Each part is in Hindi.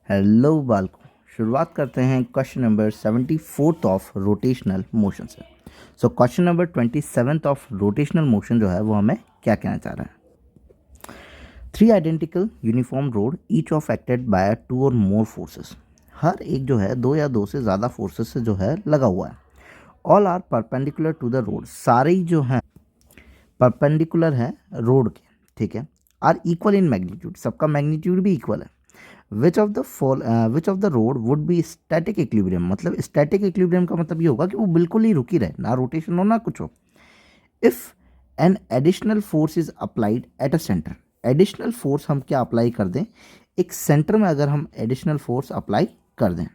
हेलो बालको, शुरुआत करते हैं question number 74th of rotational motion से। Question number 27th of rotational motion जो है वो हमें क्या कहना चाह रहा है। Three identical uniform rod each of acted by two और मोर फोर्सेस। हर एक जो है दो या दो से ज़्यादा फोर्सेस से जो है लगा हुआ है। All are perpendicular to the road, सारे ही जो हैं परपेंडिकुलर हैं रोड के, ठीक है। आर इक्वल इन मैग्नीट्यूड, सबका मैग्नीट्यूड भी इक्वल है। Which of the road would be static equilibrium, मतलब स्टैटिक इक्विलिब्रियम का मतलब ये होगा कि वो बिल्कुल ही रुकी रहे, ना रोटेशन हो ना कुछ हो। If an additional force is applied at a centre, additional force हम क्या अप्लाई कर दें, एक सेंटर में अगर हम एडिशनल फोर्स अप्लाई कर दें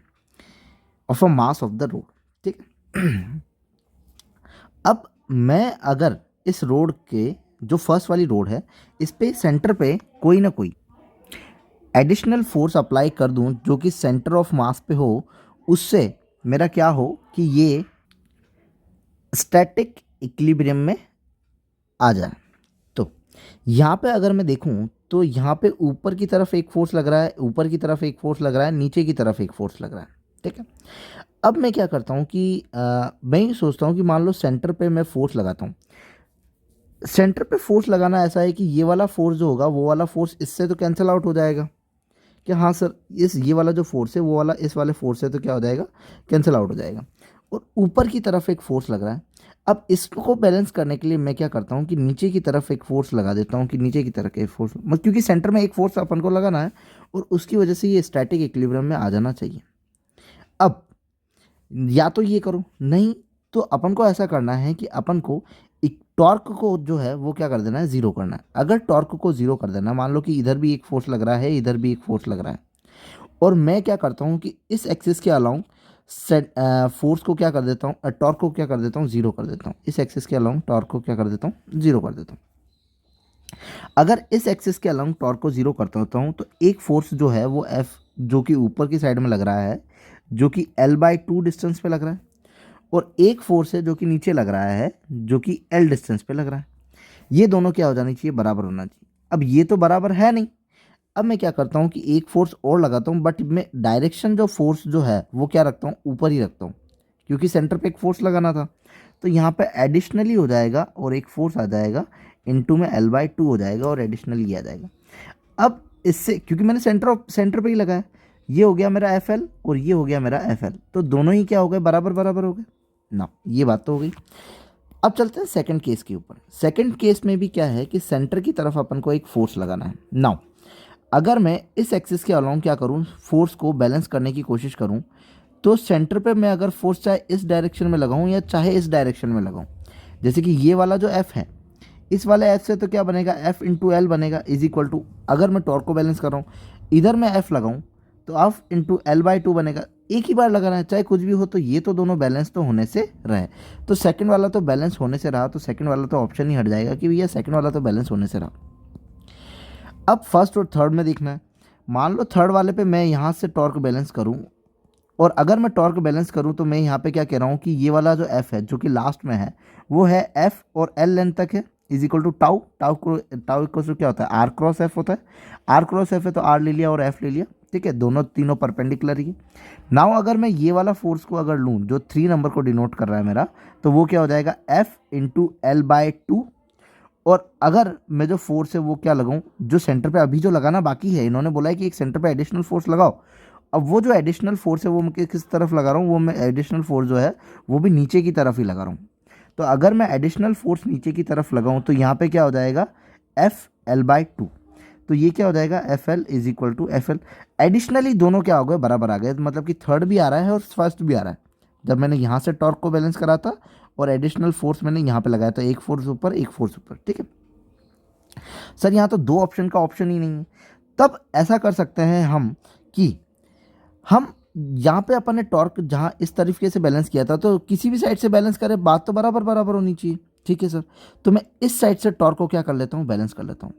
of a mass of the road, ठीक है। अब मैं अगर इस रोड के जो फर्स्ट वाली रोड है इस पे सेंटर पे कोई ना कोई एडिशनल फोर्स अप्लाई कर दूं जो कि सेंटर ऑफ मास पे हो, उससे मेरा क्या हो कि ये स्टैटिक इक्विलिब्रियम में आ जाए। तो यहाँ पे अगर मैं देखूँ तो यहाँ पे ऊपर की तरफ एक फोर्स लग रहा है, ऊपर की तरफ एक फोर्स लग रहा है, नीचे की तरफ एक फोर्स लग रहा है, ठीक है। अब मैं क्या करता हूँ कि मैं ये सोचता हूँ कि मान लो सेंटर पे मैं फोर्स लगाता हूँ। सेंटर पे फोर्स लगाना ऐसा है कि ये वाला फोर्स जो होगा वो वाला फोर्स इससे तो कैंसिल आउट हो जाएगा कि हाँ सर, इस ये वाला जो फोर्स है वो वाला इस वाले फोर्स से तो क्या हो जाएगा, कैंसिल आउट हो जाएगा। और ऊपर की तरफ एक फोर्स लग रहा है। अब इसको बैलेंस करने के लिए मैं क्या करता हूँ कि नीचे की तरफ एक फोर्स लगा देता हूँ कि नीचे की तरफ एक फोर्स, मतलब क्योंकि सेंटर में एक फोर्स अपन को लगाना है और उसकी वजह से ये स्टैटिक इक्विलिब्रियम में आ जाना चाहिए। अब या तो ये करो, नहीं तो अपन को ऐसा करना है कि अपन को एक टॉर्क को जो है वो क्या कर देना है, ज़ीरो करना है। अगर टॉर्क को ज़ीरो कर देना, मान लो कि इधर भी एक फोर्स लग रहा है, इधर भी एक फोर्स लग रहा है, और मैं क्या करता हूँ कि इस एक्सिस के अलाउंग सेट फोर्स को क्या कर देता हूँ, टॉर्क को क्या कर देता हूँ, ज़ीरो कर देता हूँ। इस एक्सिस के अलाउंग टॉर्क को क्या कर देता हूँ, ज़ीरो कर देता हूँ। अगर इस एक्सिस के अलाउंग टॉर्क को ज़ीरो करता होता हूँ तो एक फोर्स जो है वो एफ जो कि ऊपर की साइड में लग रहा है, जो कि L/2 डिस्टेंस पे लग रहा है, और एक फोर्स है जो कि नीचे लग रहा है जो कि L डिस्टेंस पे लग रहा है। ये दोनों क्या हो जानी चाहिए, बराबर होना चाहिए। अब ये तो बराबर है नहीं। अब मैं क्या करता हूँ कि एक फोर्स और लगाता हूँ, बट मैं डायरेक्शन जो फोर्स जो है वो क्या रखता हूँ, ऊपर ही रखता हूँ, क्योंकि सेंटर पे एक फोर्स लगाना था। तो यहाँ पे एडिशनली हो जाएगा और एक फोर्स आ जाएगा, इनटू में L/2 हो जाएगा और एडिशनली आ जाएगा। अब इससे क्योंकि मैंने सेंटर पे ही लगाया, ये हो गया मेरा FL और ये हो गया मेरा FL, तो दोनों ही क्या हो गए, बराबर बराबर हो गए ना। ये बात तो हो गई। अब चलते हैं सेकंड केस के ऊपर। सेकंड केस में भी क्या है कि सेंटर की तरफ अपन को एक फोर्स लगाना है। नाउ अगर मैं इस एक्सिस के अलाउंग क्या करूं, फोर्स को बैलेंस करने की कोशिश करूं, तो सेंटर पे मैं अगर फोर्स चाहे इस डायरेक्शन में लगाऊं या चाहे इस डायरेक्शन में लगाऊं, जैसे कि ये वाला जो F है, इस वाले F से तो क्या बनेगा, F इंटू एल बनेगा, इज इक्वल टू, अगर मैं टॉर्क को बैलेंस कर रहा हूँ इधर मैं F लगाऊं तो F इंटू L/2 बनेगा। एक ही बार लगाना है, चाहे कुछ भी हो, तो ये तो दोनों बैलेंस तो होने से रहे। तो सेकंड वाला तो बैलेंस होने से रहा, तो सेकंड वाला तो ऑप्शन ही हट जाएगा कि भैया सेकंड वाला तो बैलेंस होने से रहा। अब फर्स्ट और थर्ड में देखना है। मान लो थर्ड वाले पे मैं यहाँ से टॉर्क बैलेंस करूँ, और अगर मैं टॉर्क बैलेंस करूँ तो मैं यहाँ पे क्या कह रहा हूँ कि ये वाला जो F है जो कि लास्ट में है वो है F और L लेंथ तक है, is equal to tau. Tau equal to क्या होता है, R क्रॉस F होता है। R क्रॉस F है तो R ले लिया और F ले लिया, ठीक है, दोनों तीनों परपेंडिकुलर ही है। नाउ अगर मैं ये वाला फोर्स को अगर लूँ जो 3 नंबर को डिनोट कर रहा है मेरा, तो वो क्या हो जाएगा, F इंटू L/2। और अगर मैं जो फोर्स है वो क्या लगाऊं, जो सेंटर पे अभी जो लगाना बाकी है, इन्होंने बोला है कि एक सेंटर पे एडिशनल फोर्स लगाओ। अब वो जो एडिशनल फोर्स है वो मैं किस तरफ लगा रहा हूँ, वो मैं एडिशनल फोर्स जो है वो भी नीचे की तरफ ही लगा रहा हूँ। तो अगर मैं एडिशनल फोर्स नीचे की तरफ लगाऊँ तो यहाँ पे क्या हो जाएगा, F/L/2। तो ये क्या हो जाएगा, FL is equal to FL। Additionally दोनों क्या हो गए, बराबर आ गए, मतलब कि थर्ड भी आ रहा है और फर्स्ट भी आ रहा है। जब मैंने यहाँ से टॉर्क को बैलेंस करा था और एडिशनल फोर्स मैंने यहाँ पे लगाया था, एक फोर्स ऊपर एक फोर्स ऊपर, ठीक है। सर यहाँ तो दो ऑप्शन का ऑप्शन ही नहीं है। तब ऐसा कर सकते हैं हम कि हम यहाँ पे अपन ने टॉर्क जहाँ इस तरीके से बैलेंस किया था, तो किसी भी साइड से बैलेंस करें बात तो बराबर बराबर होनी चाहिए, ठीक है सर। तो मैं इस साइड से टॉर्क को क्या कर लेता हूँ, बैलेंस कर लेता हूँ।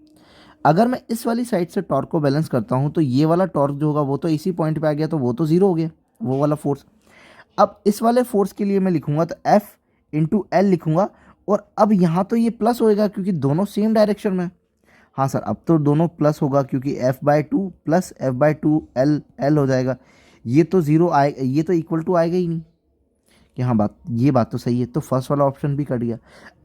अगर मैं इस वाली साइड से टॉर्क को बैलेंस करता हूँ तो ये वाला टॉर्क जो होगा वो तो इसी पॉइंट पे आ गया, तो वो तो ज़ीरो हो गया, वो वाला फोर्स। अब इस वाले फोर्स के लिए मैं लिखूंगा तो F इंटू एल लिखूंगा, और अब यहाँ तो ये प्लस होएगा क्योंकि दोनों सेम डायरेक्शन में है। हाँ सर, अब तो दोनों प्लस होगा क्योंकि F/2 प्लस F/2 L हो जाएगा। ये तो ज़ीरो आए, ये तो इक्वल टू आएगा ही नहीं कि हाँ ये बात तो सही है, तो फर्स्ट वाला ऑप्शन भी कट गया।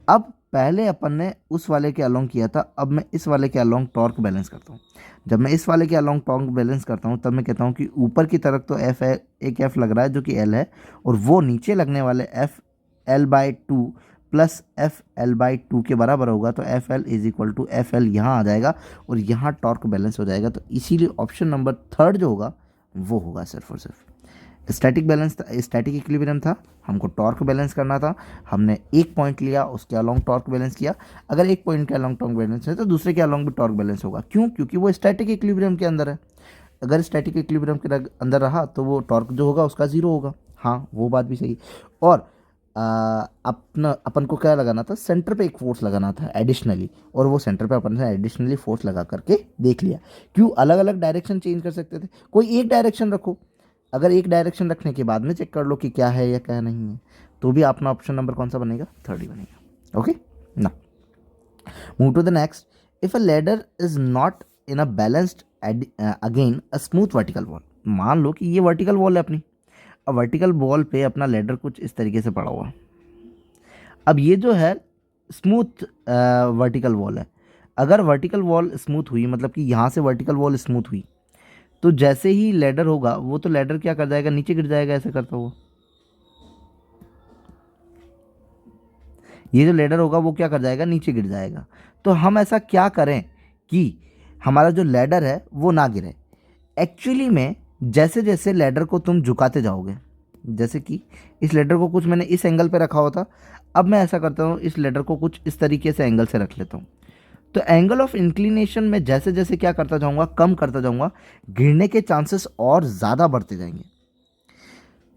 अब पहले अपन ने उस वाले के अलोंग किया था, अब मैं इस वाले के अलोंग टॉर्क बैलेंस करता हूँ। जब मैं इस वाले के अलोंग टॉर्क बैलेंस करता हूँ तब मैं कहता हूँ कि ऊपर की तरफ तो F है, एक F लग रहा है जो कि L है, और वो नीचे लगने वाले F L/2 plus F L/2 के बराबर होगा, तो FL is equal to FL यहाँ आ जाएगा और यहाँ टॉर्क बैलेंस हो जाएगा। तो इसीलिए ऑप्शन नंबर थर्ड जो होगा वो होगा सिर्फ और सिर्फ। स्टैटिक बैलेंस, स्टैटिक इक्विलिब्रियम था, हमको टॉर्क बैलेंस करना था, हमने एक पॉइंट लिया, उसके अलोंग टॉर्क बैलेंस किया। अगर एक पॉइंट के अलोंग टॉर्क बैलेंस है तो दूसरे के अलोंग भी टॉर्क बैलेंस होगा। क्यों? क्योंकि वो स्टैटिक इक्विलिब्रियम के अंदर है। अगर स्टैटिक इक्विलिब्रियम के अंदर रहा तो वो टॉर्क जो होगा उसका ज़ीरो होगा। हाँ, वो बात भी सही। और अपन को क्या लगाना था, सेंटर पे एक फोर्स लगाना था एडिशनली, और वो सेंटर पे अपन ने एडिशनली फोर्स लगा करके देख लिया। क्यों? अलग अलग डायरेक्शन चेंज कर सकते थे, कोई एक डायरेक्शन रखो। अगर एक डायरेक्शन रखने के बाद में चेक कर लो कि क्या है या क्या नहीं है, तो भी अपना ऑप्शन नंबर कौन सा बनेगा? थर्ड ही बनेगा। ओके ना, move to the next. If a ladder is not in a balanced again a smooth vertical wall. मान लो कि ये वर्टिकल वॉल है अपनी, अब वर्टिकल वॉल पे अपना लेडर कुछ इस तरीके से पड़ा हुआ। अब ये जो है स्मूथ वर्टिकल वॉल है। अगर वर्टिकल वॉल स्मूथ हुई, मतलब कि यहाँ से वर्टिकल वॉल स्मूथ हुई, तो जैसे ही लेडर होगा वो तो लेडर क्या कर जाएगा, नीचे गिर जाएगा ऐसे करता हुआ। ये जो लेडर होगा वो क्या कर जाएगा, नीचे गिर जाएगा। तो हम ऐसा क्या करें कि हमारा जो लेडर है वो ना गिरे। एक्चुअली में जैसे जैसे लेडर को तुम झुकाते जाओगे, जैसे कि इस लेडर को कुछ मैंने इस एंगल पे रखा हुआ था, अब मैं ऐसा करता हूँ इस लेडर को कुछ इस तरीके से एंगल से रख लेता हूँ। तो एंगल ऑफ इंक्लिनेशन में जैसे जैसे क्या करता जाऊंगा, कम करता जाऊंगा, गिरने के चांसेस और ज़्यादा बढ़ते जाएंगे।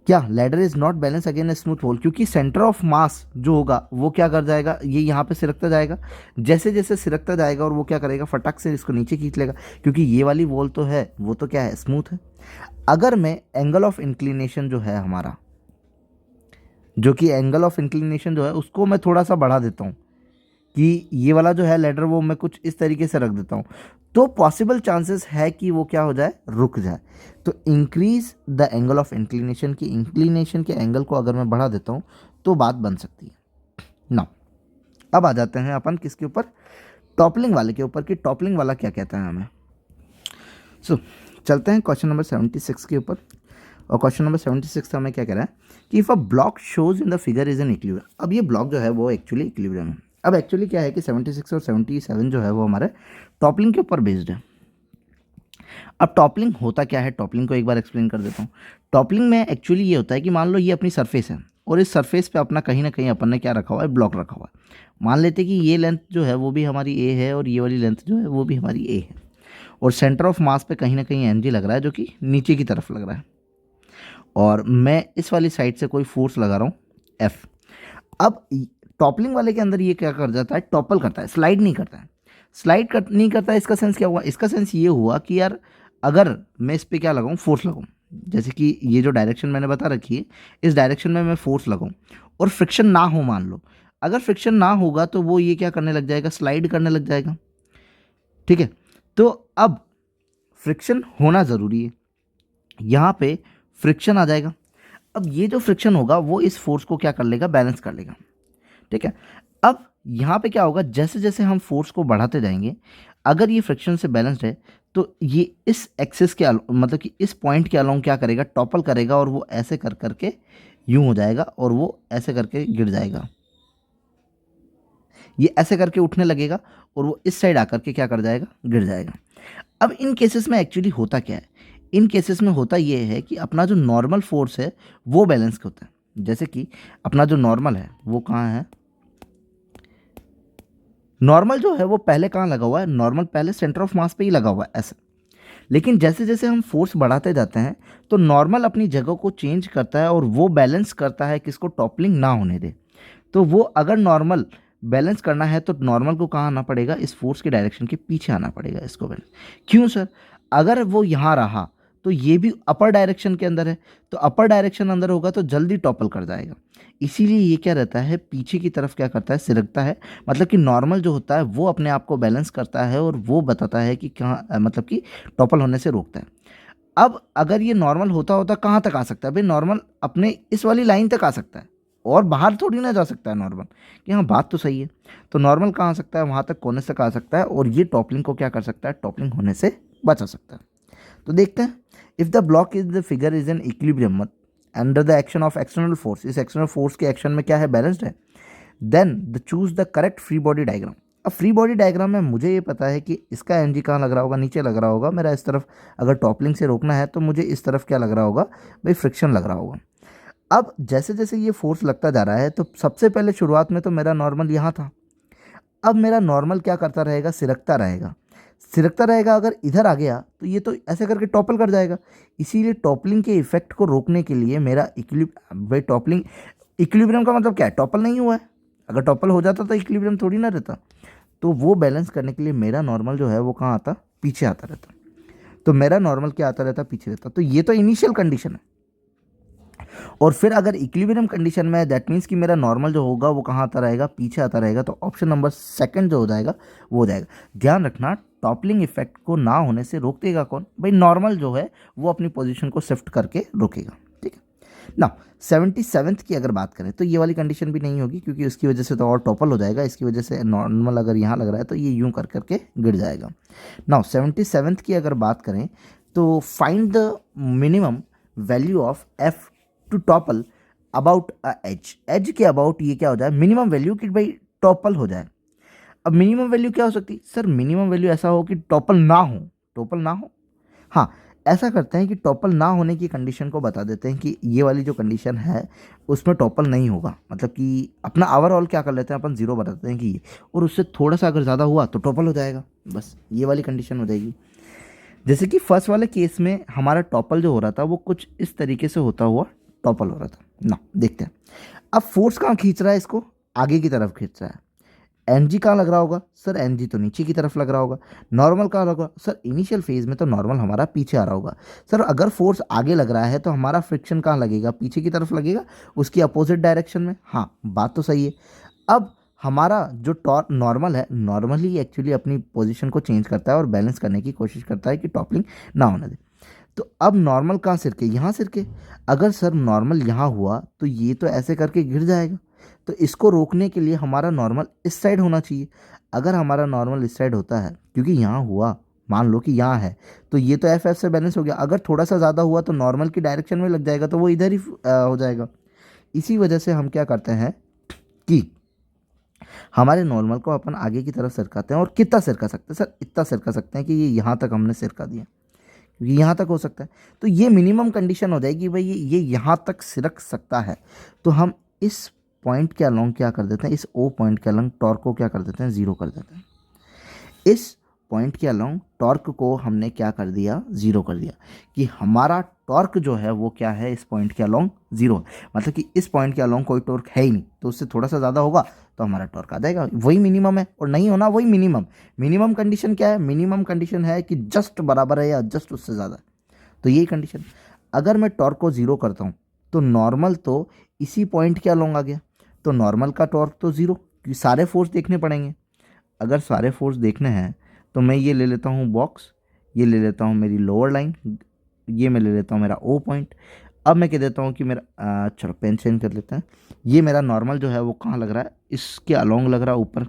क्या? Ladder is not balance again smooth wall, क्योंकि सेंटर ऑफ मास जो होगा वो क्या कर जाएगा, ये यहाँ पे सिरकता जाएगा। जैसे जैसे सिरकता जाएगा और वो क्या करेगा, फटक से इसको नीचे खींच लेगा, क्योंकि ये वाली वॉल तो है वो तो क्या है, स्मूथ है। अगर मैं एंगल ऑफ इंक्लिनेशन जो है हमारा, जो कि एंगल ऑफ इंक्लिनेशन जो है उसको मैं थोड़ा सा बढ़ा देता हूँ, कि ये वाला जो है लेडर वो मैं कुछ इस तरीके से रख देता हूँ, तो पॉसिबल चांसेस है कि वो क्या हो जाए, रुक जाए। तो increase the angle of inclination, की इंक्लिनेशन के एंगल को अगर मैं बढ़ा देता हूँ तो बात बन सकती है ना। अब आ जाते हैं अपन किसके ऊपर, टॉपलिंग वाले के ऊपर, कि टॉपलिंग वाला क्या कहता है हमें। चलते हैं क्वेश्चन नंबर 76 के ऊपर। और क्वेश्चन नंबर 76 हमें क्या कह रहा है कि if a block shows in the figure is an equilibrium. अब ये ब्लॉक जो है वो एक्चुअली इक्विलिब्रियम है। अब एक्चुअली क्या है कि 76 और 77 जो है वो हमारे टॉपलिंग के ऊपर बेस्ड है। अब टॉपलिंग होता क्या है, टॉपलिंग को एक बार एक्सप्लेन कर देता हूँ। टॉपलिंग में एक्चुअली ये होता है कि मान लो ये अपनी सरफेस है और इस सरफेस पे अपना कहीं ना कहीं अपन ने क्या रखा हुआ है, ब्लॉक रखा हुआ है। मान लेते कि ये लेंथ जो है वो भी हमारी ए है और ये वाली लेंथ जो है वो भी हमारी ए है, और सेंटर ऑफ मास पे कहीं ना कहीं एम जी लग रहा है जो कि नीचे की तरफ लग रहा है, और मैं इस वाली साइड से कोई फोर्स लगा रहा हूँ एफ। अब टॉपलिंग वाले के अंदर ये क्या कर जाता है, टॉपल करता है, स्लाइड नहीं करता है। नहीं करता है, इसका सेंस क्या हुआ, इसका सेंस ये हुआ कि यार अगर मैं इस पर क्या लगाऊँ, फोर्स लगाऊँ, जैसे कि ये जो डायरेक्शन मैंने बता रखी है इस डायरेक्शन में मैं फोर्स लगाऊँ और फ्रिक्शन ना हो, मान लो अगर फ्रिक्शन ना होगा तो वो ये क्या करने लग जाएगा, स्लाइड करने लग जाएगा। ठीक है, तो अब फ्रिक्शन होना ज़रूरी है, यहाँ पे फ्रिक्शन आ जाएगा। अब ये जो फ्रिक्शन होगा वो इस फोर्स को क्या कर लेगा, बैलेंस कर लेगा। ठीक है, अब यहाँ पे क्या होगा, जैसे जैसे हम फोर्स को बढ़ाते जाएंगे, अगर ये फ्रिक्शन से बैलेंस्ड है तो ये इस एक्सिस के मतलब कि इस पॉइंट के अलोंग क्या करेगा, टॉपल करेगा, और वो ऐसे कर करके यूं हो जाएगा और वो ऐसे करके गिर जाएगा। ये ऐसे करके उठने लगेगा और वो इस साइड आकर के क्या कर जाएगा, गिर जाएगा। अब इन केसेस में एक्चुअली होता क्या है, इन केसेस में होता ये है कि अपना जो नॉर्मल फोर्स है वो बैलेंस होता है। जैसे कि अपना जो नॉर्मल है वो कहाँ है, नॉर्मल जो है वो पहले कहाँ लगा हुआ है, नॉर्मल पहले सेंटर ऑफ मास पे ही लगा हुआ है ऐसे। लेकिन जैसे जैसे हम फोर्स बढ़ाते जाते हैं तो नॉर्मल अपनी जगह को चेंज करता है और वो बैलेंस करता है किसको, टॉपलिंग ना होने दे। तो वो अगर नॉर्मल बैलेंस करना है तो नॉर्मल को कहाँ आना पड़ेगा, इस फोर्स के डायरेक्शन के पीछे आना पड़ेगा इसको बैलेंस। क्यों सर, अगर वो यहाँ रहा तो ये भी अपर डायरेक्शन के अंदर है, तो अपर डायरेक्शन अंदर होगा तो जल्दी टॉपल कर जाएगा। इसीलिए ये क्या रहता है, पीछे की तरफ क्या करता है, सिरकता है। मतलब कि नॉर्मल जो होता है वो अपने आप को बैलेंस करता है और वो बताता है कि कहाँ मतलब कि टॉपल होने से रोकता है। अब अगर ये नॉर्मल होता होता कहाँ तक आ सकता है भाई, नॉर्मल अपने इस वाली लाइन तक आ सकता है और बाहर थोड़ी ना जा सकता है नॉर्मल, कि हाँ बात तो सही है। तो नॉर्मल कहाँ आ सकता है, वहाँ तक कोने तक आ सकता है और ये टॉपलिंग को क्या कर सकता है, टॉपलिंग होने से बचा सकता है। तो देखते हैं, if the block is the figure is an equilibrium under the action of external force, इस एक्सटर्नल फोर्स के एक्शन में क्या है, बैलेंस्ड है, then the choose the correct free body diagram. अब फ्री बॉडी डायग्राम में मुझे ये पता है कि इसका एनजी कहाँ लग रहा होगा, नीचे लग रहा होगा मेरा, इस तरफ अगर टॉपलिंग से रोकना है तो मुझे इस तरफ क्या लग रहा होगा भाई, फ्रिक्शन लग रहा होगा। अब जैसे जैसे ये फोर्स लगता जा रहा है तो सबसे पहले शुरुआत में तो मेरा नॉर्मल यहाँ था, अब मेरा नॉर्मल क्या करता रहेगा, सिरकता रहेगा। सिरकता रहेगा, अगर इधर आ गया तो ये तो ऐसे करके टॉपल कर जाएगा। इसीलिए टॉपलिंग के इफेक्ट को रोकने के लिए मेरा भाई टॉपलिंग, इक्विलिब्रियम का मतलब क्या है, टॉपल नहीं हुआ है। अगर टॉपल हो जाता तो इक्विलिब्रियम थोड़ी ना रहता। तो वो बैलेंस करने के लिए मेरा नॉर्मल जो है वो कहाँ आता, पीछे आता रहता। तो मेरा नॉर्मल क्या आता रहता, पीछे रहता। तो ये तो इनिशियल कंडीशन है। और फिर अगर इक्विलिब्रियम कंडीशन में, दैट मीन्स कि मेरा नॉर्मल जो होगा वो कहाँ आता रहेगा, पीछे आता रहेगा। तो ऑप्शन नंबर सेकंड जो हो जाएगा वो हो जाएगा। ध्यान रखना, टॉपलिंग इफेक्ट को ना होने से रोक देगा कौन भाई, नॉर्मल जो है वो अपनी पोजीशन को शिफ्ट करके रोकेगा। ठीक है ना। 77th की अगर बात करें तो ये वाली कंडीशन भी नहीं होगी, क्योंकि उसकी वजह से तो और टॉपल हो जाएगा। इसकी वजह से नॉर्मल अगर यहाँ लग रहा है तो ये यूं कर करके गिर जाएगा। नाउ 77th की अगर बात करें तो find the minimum value of F to topple about a edge. Edge के अबाउट ये क्या हो जाए, मिनिमम वैल्यू कि भाई टॉपल हो जाए। अब मिनिमम वैल्यू क्या हो सकती है सर, मिनिमम वैल्यू ऐसा हो कि टॉपल ना हो, टॉपल ना हो। हाँ, ऐसा करते हैं कि टॉपल ना होने की कंडीशन को बता देते हैं कि ये वाली जो कंडीशन है उसमें टॉपल नहीं होगा। मतलब कि अपना ओवरऑल क्या कर लेते हैं अपन, जीरो बताते हैं कि ये, और उससे थोड़ा सा अगर ज़्यादा हुआ तो टॉपल हो जाएगा। बस ये वाली कंडीशन हो जाएगी। जैसे कि फर्स्ट वाले केस में हमारा टॉपल जो हो रहा था वो कुछ इस तरीके से होता हुआ टॉपल हो रहा था ना। देखते हैं अब फोर्स कहाँ खींच रहा है, इसको आगे की तरफ खींच रहा है। एनजी कहाँ लग रहा होगा सर, एनजी तो नीचे की तरफ लग रहा होगा। नॉर्मल कहाँ लगा सर, इनिशियल फेज में तो नॉर्मल हमारा पीछे आ रहा होगा। सर अगर फोर्स आगे लग रहा है तो हमारा फ्रिक्शन कहाँ लगेगा, पीछे की तरफ लगेगा, उसकी अपोजिट डायरेक्शन में। हाँ बात तो सही है। अब हमारा जो टॉर्क नॉर्मल है, नॉर्मली एक्चुअली अपनी पोजीशन को चेंज करता है और बैलेंस करने की कोशिश करता है कि टॉपलिंग ना होने दे। तो अब नॉर्मल कहाँ सिरके, यहाँ सिरके। अगर सर नॉर्मल यहाँ हुआ तो ये तो ऐसे करके गिर जाएगा। तो इसको रोकने के लिए हमारा नॉर्मल इस साइड होना चाहिए। अगर हमारा नॉर्मल इस साइड होता है, क्योंकि यहाँ हुआ, मान लो कि यहाँ है, तो ये तो एफ एफ से बैलेंस हो गया। अगर थोड़ा सा ज़्यादा हुआ तो नॉर्मल की डायरेक्शन में लग जाएगा, तो वो इधर ही हो जाएगा। इसी वजह से हम क्या करते हैं कि हमारे नॉर्मल को अपन आगे की तरफ सरकाते हैं। और कितना सरका सकते हैं सर, इतना सरका सकते हैं कि ये यहाँ तक हमने सरका दिया, क्योंकि यहाँ तक हो सकता है। तो ये मिनिमम कंडीशन हो जाएगी भाई, ये यहाँ तक सिरक सकता है। तो हम इस पॉइंट के अलोंग क्या कर देते हैं, इस ओ पॉइंट के अलोंग टॉर्क को क्या कर देते हैं, ज़ीरो कर देते हैं। इस पॉइंट के अलोंग टॉर्क को हमने क्या कर दिया, ज़ीरो कर दिया, कि हमारा टॉर्क जो है वो क्या है, इस पॉइंट के अलोंग ज़ीरो है। मतलब कि इस पॉइंट के अलोंग कोई टॉर्क है ही नहीं, तो उससे थोड़ा सा ज़्यादा होगा तो हमारा टॉर्क आ जाएगा। वही मिनिमम है, और नहीं होना वही मिनिमम। मिनिमम कंडीशन क्या है, मिनिमम कंडीशन है कि जस्ट बराबर है या जस्ट उससे ज़्यादा। तो यही कंडीशन। अगर मैं टॉर्क को ज़ीरो करता हूँ तो नॉर्मल तो इसी पॉइंट के अलोंग आ गया, तो नॉर्मल का टॉर्क तो ज़ीरो, क्योंकि सारे फोर्स देखने पड़ेंगे। अगर सारे फोर्स देखने हैं तो मैं ये ले लेता हूँ बॉक्स, ये ले लेता हूँ मेरी लोअर लाइन, ये मैं ले लेता हूँ मेरा ओ पॉइंट। अब मैं कह देता हूँ कि मेरा चलो पेन चेंज कर लेते हैं। ये मेरा नॉर्मल जो है वो कहाँ लग रहा है, इसके अलोंग लग रहा है ऊपर।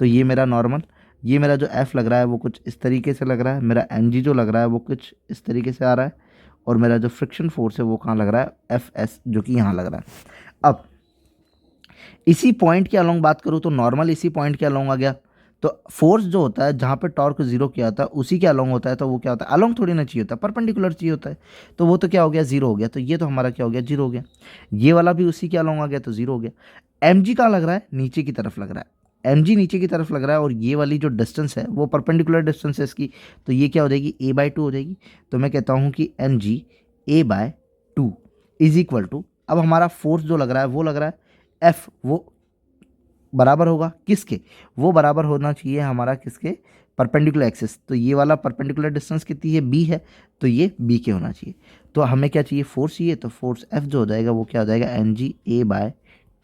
तो ये मेरा नॉर्मल, ये मेरा जो एफ़ लग रहा है वो कुछ इस तरीके से लग रहा है। मेरा एन जी जो लग रहा है वो कुछ इस तरीके से आ रहा है। और मेरा जो फ्रिक्शन फोर्स है वो कहाँ लग रहा है, एफ एस, जो कि यहाँ लग रहा है। अब इसी पॉइंट के अलोंग बात करूँ तो नॉर्मल इसी पॉइंट के अलोंग आ गया। तो फोर्स जो होता है जहाँ पे टॉर्क जीरो किया होता है उसी के अलोंग होता है। तो वो क्या होता है, अलोंग थोड़ी ना चाहिए होता है, परपेंडिकुलर चाहिए होता है। तो वो तो क्या हो गया, जीरो हो गया। तो ये तो हमारा क्या हो गया, जीरो हो गया। ये वाला भी उसी के अलोंग आ गया तो जीरो हो गया। एम जी कहाँ लग रहा है, नीचे की तरफ लग रहा है। एम जी नीचे की तरफ लग रहा है और ये वाली जो डिस्टेंस है वो परपेंडिकुलर डिस्टेंस है इसकी। तो ये क्या हो जाएगी, ए बाई टू हो जाएगी। तो मैं कहता हूँ कि N G A by two is equal to, अब हमारा फोर्स जो लग रहा है वो लग रहा है एफ, वो बराबर होगा किसके, वो बराबर होना चाहिए हमारा किसके, परपेंडिकुलर एक्सिस, तो ये वाला परपेंडिकुलर डिस्टेंस कितनी है, बी है, तो ये बी के होना चाहिए। तो हमें क्या चाहिए, फोर्स चाहिए, तो फोर्स एफ जो हो जाएगा वो क्या हो जाएगा, N G A bye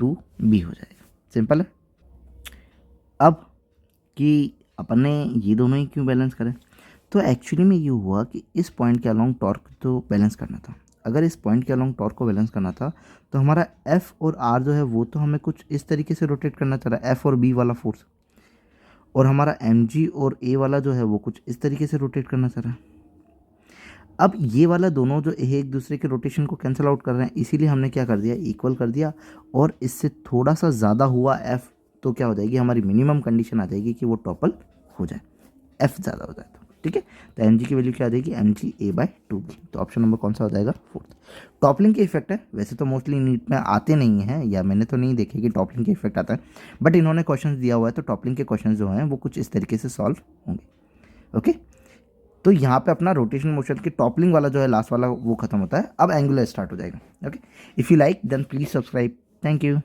2b हो जाएगा। सिंपल है। अब कि अपन ने ये दोनों ही क्यों बैलेंस करें, तो एक्चुअली में ये हुआ कि इस पॉइंट के अलोंग टॉर्क तो बैलेंस करना था। अगर इस पॉइंट के अलोंग टॉर्क को बैलेंस करना था तो हमारा एफ और आर जो है वो तो हमें कुछ इस तरीके से रोटेट करना चाह रहा है, एफ और बी वाला फोर्स, और हमारा एम जी और ए वाला जो है वो कुछ इस तरीके से रोटेट करना चाह रहा है। अब ये वाला दोनों जो है एक दूसरे के रोटेशन को कैंसिल आउट कर रहे हैं, इसीलिए हमने क्या कर दिया, इक्वल कर दिया, और इससे थोड़ा सा ज़्यादा हुआ एफ तो क्या हो जाएगी, हमारी मिनिमम कंडीशन आ जाएगी कि वो टॉपल हो जाए, एफ ज़्यादा हो जाए तो। ठीक है, तो एम जी की वैल्यू क्या आ जाएगी, M G A bye 2b। तो ऑप्शन नंबर कौन सा हो जाएगा, फोर्थ। टॉपलिंग के इफेक्ट है, वैसे तो मोस्टली नीट में आते नहीं हैं, या मैंने तो नहीं देखे कि टॉपलिंग के इफेक्ट आता है, बट इन्होंने क्वेश्चन दिया हुआ है तो टॉपलिंग के क्वेश्चन जो हैं वो कुछ इस तरीके से सॉल्व होंगे। ओके, तो यहाँ पे अपना रोटेशन मोशन की टॉपलिंग वाला जो है लास्ट वाला वो खत्म होता है, अब एंगुलर स्टार्ट हो जाएगा। Okay, if you like then please subscribe. Thank you.